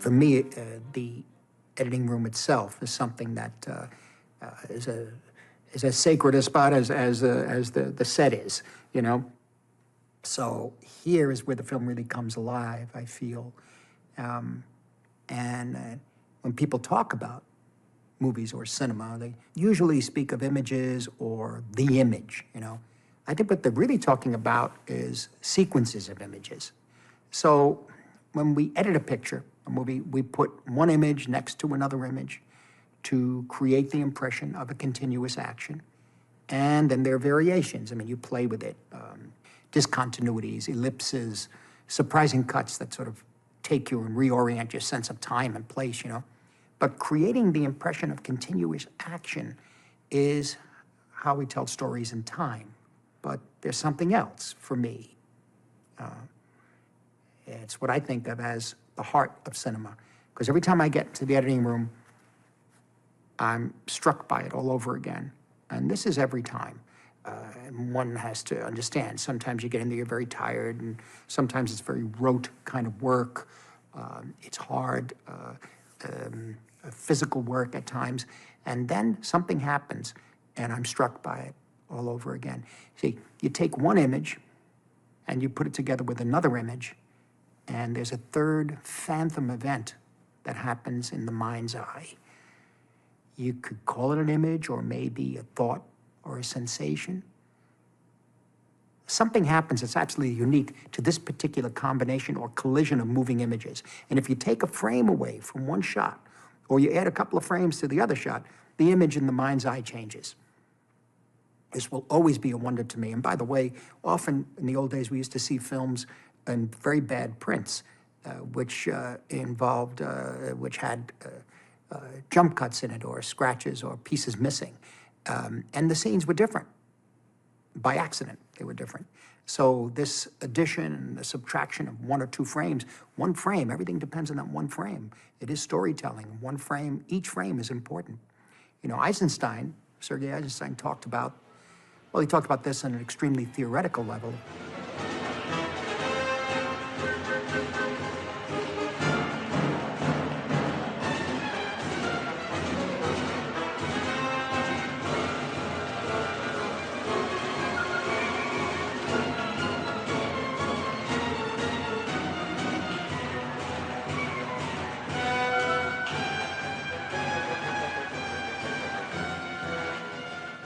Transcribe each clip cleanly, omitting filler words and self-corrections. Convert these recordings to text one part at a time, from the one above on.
For me, the editing room itself is something that is as sacred a spot as the set is, you know? So here is where the film really comes alive, I feel. And when people talk about movies or cinema, they usually speak of images or the image, you know? I think what they're really talking about is sequences of images. So when we edit a picture, a movie, we put one image next to another image to create the impression of a continuous action. And then there are variations. I mean, you play with it. Discontinuities, ellipses, surprising cuts that sort of take you and reorient your sense of time and place, you know. But creating the impression of continuous action is how we tell stories in time. But there's something else for me. It's what I think of as the heart of cinema. Because every time I get to the editing room, I'm struck by it all over again. And this is every time. One has to understand, sometimes you get in there, you're very tired, and sometimes it's very rote kind of work. It's hard, physical work at times. And then something happens, and I'm struck by it all over again. See, you take one image, and you put it together with another image, and there's a third phantom event that happens in the mind's eye. You could call it an image, or maybe a thought, or a sensation. Something happens that's absolutely unique to this particular combination or collision of moving images. And if you take a frame away from one shot, or you add a couple of frames to the other shot, the image in the mind's eye changes. This will always be a wonder to me. And by the way, often in the old days, we used to see films in very bad prints, which involved, which had jump cuts in it, or scratches, or pieces missing. And the scenes were different. By accident, they were different. So this addition and the subtraction of one or two frames, one frame, everything depends on that one frame. It is storytelling. One frame, each frame is important. You know, Eisenstein, Sergei Eisenstein talked about, well, he talked about this on an extremely theoretical level.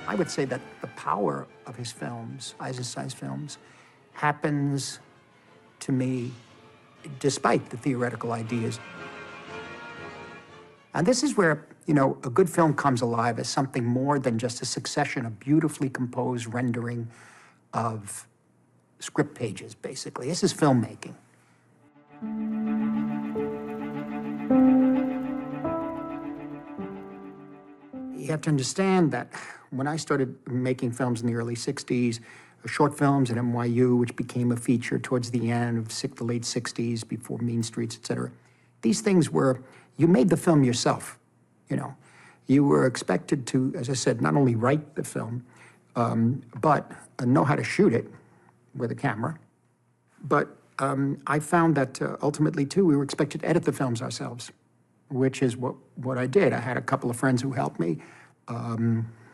I would say that the power of his films, Eisenstein's films, happens to me despite the theoretical ideas. And this is where, you know, a good film comes alive as something more than just a succession of beautifully composed rendering of script pages, basically. This is filmmaking. You have to understand that when I started making films in the early 60s, short films at NYU, which became a feature towards the end of the late 60s, before Mean Streets, et cetera, these things were, you made the film yourself, you know. You were expected to, as I said, not only write the film, but know how to shoot it with a camera. But I found that ultimately, too, we were expected to edit the films ourselves, which is what I did. I had a couple of friends who helped me.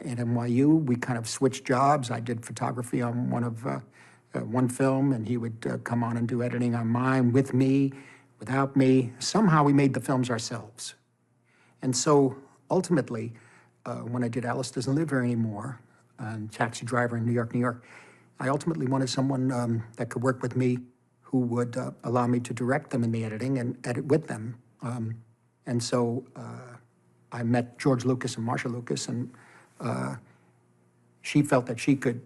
At NYU, we kind of switched jobs. I did photography on one film, and he would come on and do editing on mine with me, without me. Somehow we made the films ourselves. And so ultimately, when I did Alice Doesn't Live Here Anymore, and Taxi Driver in New York, I ultimately wanted someone that could work with me who would allow me to direct them in the editing and edit with them. And so I met George Lucas and Marsha Lucas, and she felt that she could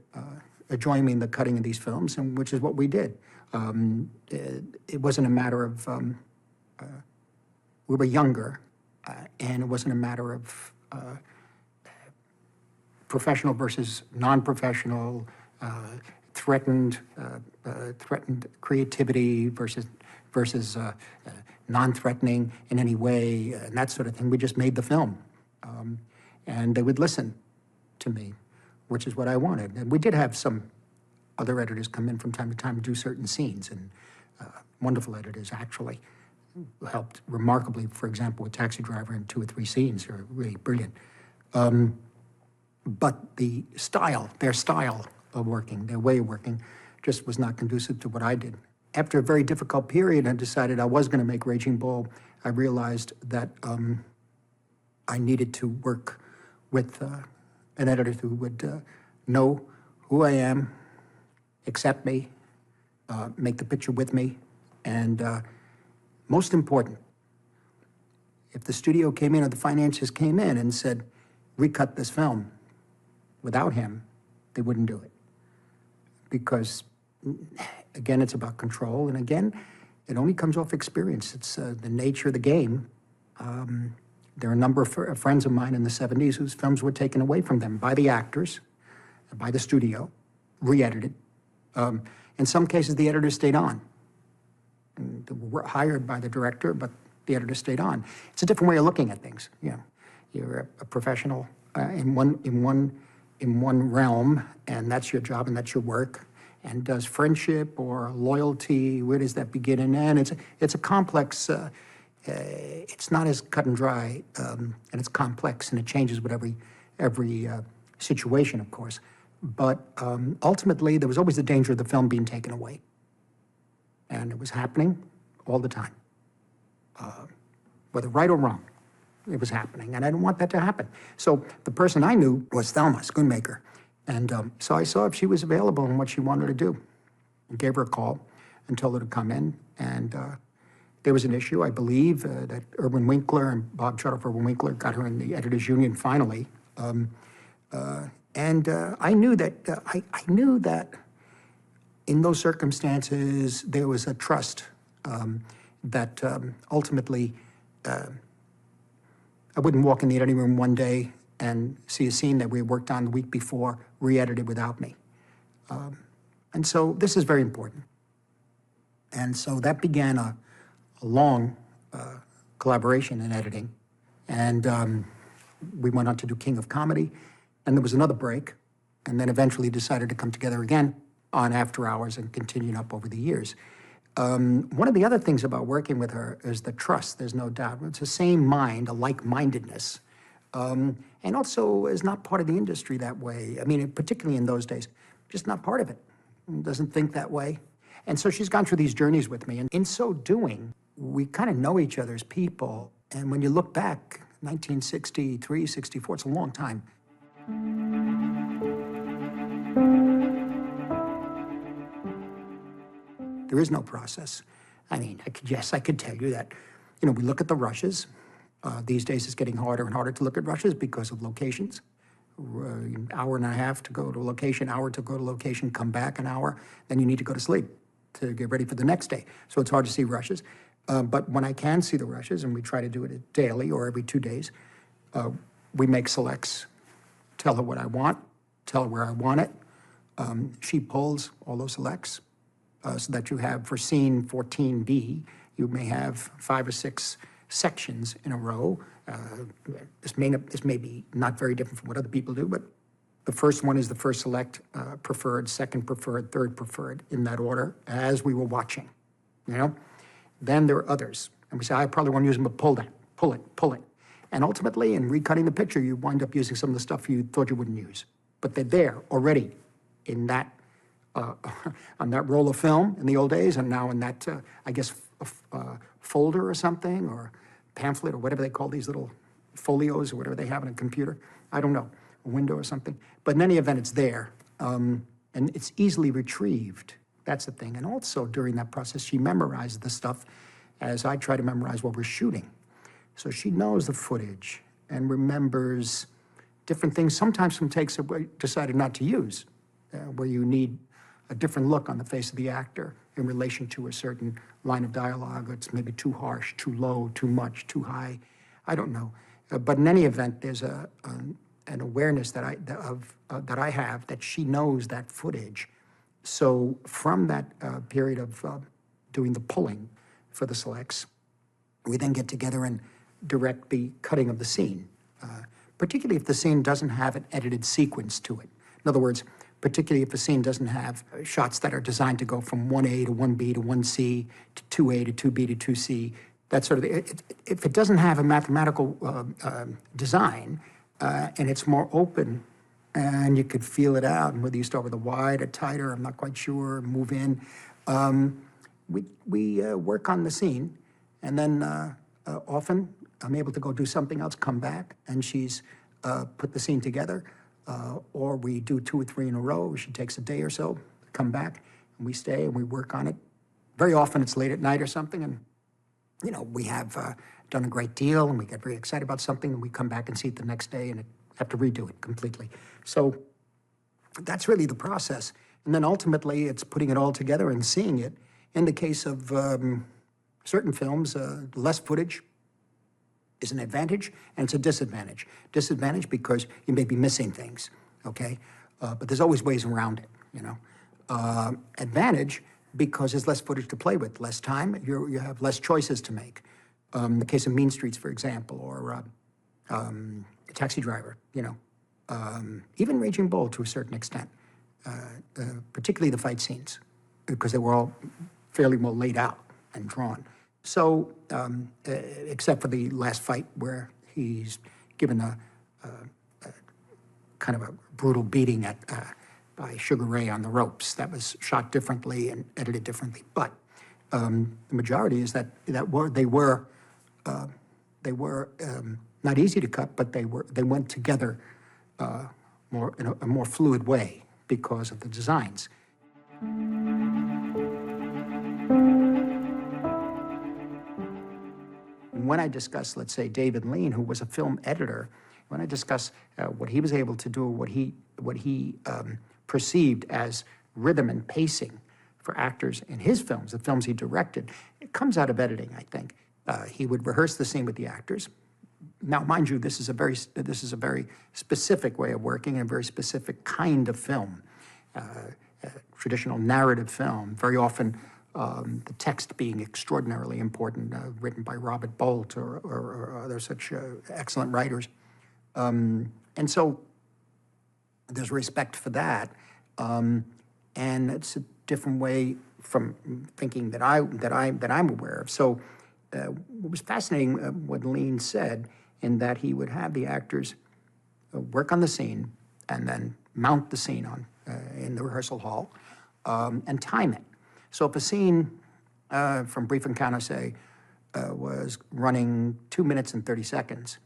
join me in the cutting of these films, and which is what we did. It wasn't a matter of, we were younger, and it wasn't a matter of professional versus non-professional, threatened creativity versus non-threatening in any way, and that sort of thing. We just made the film. And they would listen to me, which is what I wanted. And we did have some other editors come in from time to time to do certain scenes, and wonderful editors, actually. helped remarkably, for example, with Taxi Driver in 2 or 3 scenes are really brilliant. But their style of working, their way of working, just was not conducive to what I did. After a very difficult period, I decided I was going to make Raging Bull. I realized that I needed to work with an editor who would know who I am, accept me, make the picture with me, and most important, if the studio came in or the finances came in and said, recut this film, without him, they wouldn't do it. Because, again, it's about control, and again, it only comes off experience. It's the nature of the game. There are a number of friends of mine in the 70s whose films were taken away from them by the actors, by the studio, re-edited. In some cases, the editor stayed on. And they were hired by the director, but the editor stayed on. It's a different way of looking at things. You know, you're a professional in one realm, and that's your job and that's your work. And does friendship or loyalty, where does that begin and end? It's a complex. It's not as cut and dry, and it's complex, and it changes with every situation, of course. But ultimately, there was always the danger of the film being taken away. And it was happening all the time. Whether right or wrong, it was happening. And I didn't want that to happen. So the person I knew was Thelma Schoonmaker. And so I saw if she was available and what she wanted to do. I gave her a call and told her to come in. And there was an issue, I believe, that Irwin Winkler and Bob Shutter for Irwin Winkler got her in the Editors Union finally. I knew that in those circumstances, there was a trust that ultimately I wouldn't walk in the editing room one day and see a scene that we had worked on the week before re-edited without me. And so this is very important. And so that began a long collaboration in editing. And we went on to do King of Comedy. And there was another break, and then eventually decided to come together again on After Hours and continued up over the years. One of the other things about working with her is the trust, there's no doubt. It's the same mind, a like-mindedness, and also is not part of the industry that way. I mean, particularly in those days, just not part of it, doesn't think that way. And so she's gone through these journeys with me, and in so doing, we kind of know each other's people. And when you look back, 1963, 64, it's a long time. There is no process. I mean, I could tell you that, you know, we look at the rushes. These days it's getting harder and harder to look at rushes because of locations. An hour and a half to go to a location, hour to go to location, come back an hour, then you need to go to sleep to get ready for the next day. So it's hard to see rushes. But when I can see the rushes, and we try to do it daily or every 2 days, we make selects, tell her what I want, tell her where I want it. She pulls all those selects. So that you have, for scene 14B, you may have 5 or 6 sections in a row. This may be not very different from what other people do, but the first one is the first select, preferred, second preferred, third preferred, in that order, as we were watching, you know? Then there are others. And we say, I probably want to use them, but pull it. And ultimately, in recutting the picture, you wind up using some of the stuff you thought you wouldn't use. But they're there already in that on that roll of film in the old days, and now in that, I guess, folder or something, or pamphlet, or whatever they call these little folios, or whatever they have in a computer. I don't know, a window or something. But in any event, it's there, and it's easily retrieved. That's the thing. And also, during that process, she memorized the stuff as I try to memorize what we're shooting. So she knows the footage and remembers different things, sometimes from takes that we decided not to use, where you need a different look on the face of the actor in relation to a certain line of dialogue. It's maybe too harsh, too low, too much, too high. I don't know. But in any event, there's an awareness that I have that she knows that footage. So from that period of doing the pulling for the selects, we then get together and direct the cutting of the scene, particularly if the scene doesn't have an edited sequence to it. In other words, particularly if a scene doesn't have shots that are designed to go from 1A to 1B to 1C to 2A to 2B to 2C That's sort of, if it doesn't have a mathematical design and it's more open and you could feel it out, and whether you start with a wide or tighter, I'm not quite sure, move in. We work on the scene, and then often I'm able to go do something else, come back, and she's put the scene together, or we do 2 or 3 in a row. She takes a day or so, come back, and we stay and we work on it. Very often it's late at night or something, and you know, we have done a great deal, and we get very excited about something, and we come back and see it the next day, and have to redo it completely. So that's really the process. And then ultimately, it's putting it all together and seeing it. In the case of certain films, less footage is an advantage, and it's a disadvantage. Disadvantage because you may be missing things, okay? But there's always ways around it, you know? Advantage because there's less footage to play with, less time, you have less choices to make. In the case of Mean Streets, for example, or Taxi Driver, you know, even Raging Bull to a certain extent, particularly the fight scenes, because they were all fairly well laid out and drawn. So, except for the last fight where he's given a kind of a brutal beating by Sugar Ray on the ropes. That was shot differently and edited differently. But the majority is that they were not easy to cut, but they went together more in a more fluid way because of the designs. When I discuss, let's say, David Lean, who was a film editor, when I discuss what he was able to do, what he perceived as rhythm and pacing for actors in his films, the films he directed, it comes out of editing, I think. He would rehearse the scene with the actors. Now, mind you, this is a very specific way of working and a very specific kind of film, traditional narrative film. Very often, the text being extraordinarily important, written by Robert Bolt or other such excellent writers. And so there's respect for that, and it's a different way from thinking that I'm aware of. So what was fascinating, what Lean said, in that he would have the actors work on the scene and then mount the scene on in the rehearsal hall and time it. So if a scene from Brief Encounter, say, was running 2 minutes and 30 seconds,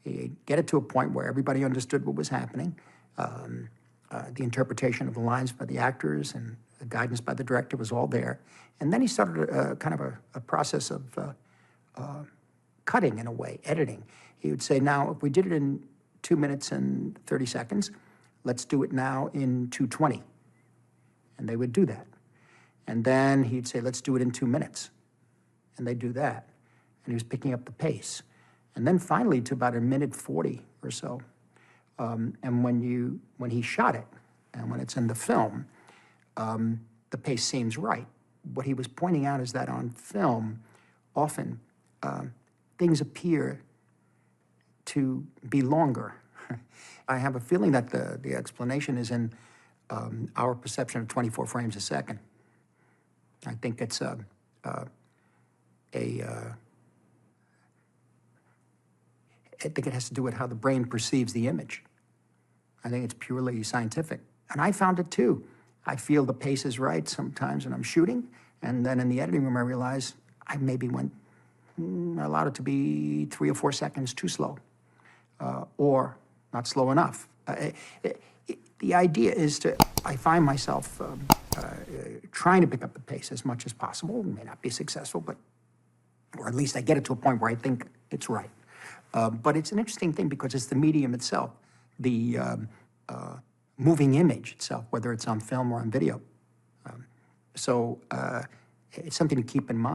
he'd get it to a point where everybody understood what was happening, the interpretation of the lines by the actors and the guidance by the director was all there. And then he started kind of a process of cutting, in a way, editing. He would say, now, if we did it in 2 minutes and 30 seconds, let's do it now in 2:20. And they would do that. And then he'd say, let's do it in 2 minutes. And they'd do that. And he was picking up the pace. And then finally to about 1:40 or so. And when he shot it, and when it's in the film, the pace seems right. What he was pointing out is that on film, often things appear to be longer. I have a feeling that the explanation is in our perception of 24 frames a second. I think it's I think it has to do with how the brain perceives the image. I think it's purely scientific. And I found it too. I feel the pace is right sometimes when I'm shooting, and then in the editing room I realize I maybe allowed it to be 3 or 4 seconds too slow, or not slow enough. The idea is I find myself trying to pick up the pace as much as possible. It may not be successful, or at least I get it to a point where I think it's right. But it's an interesting thing because it's the medium itself, the moving image itself, whether it's on film or on video. So it's something to keep in mind.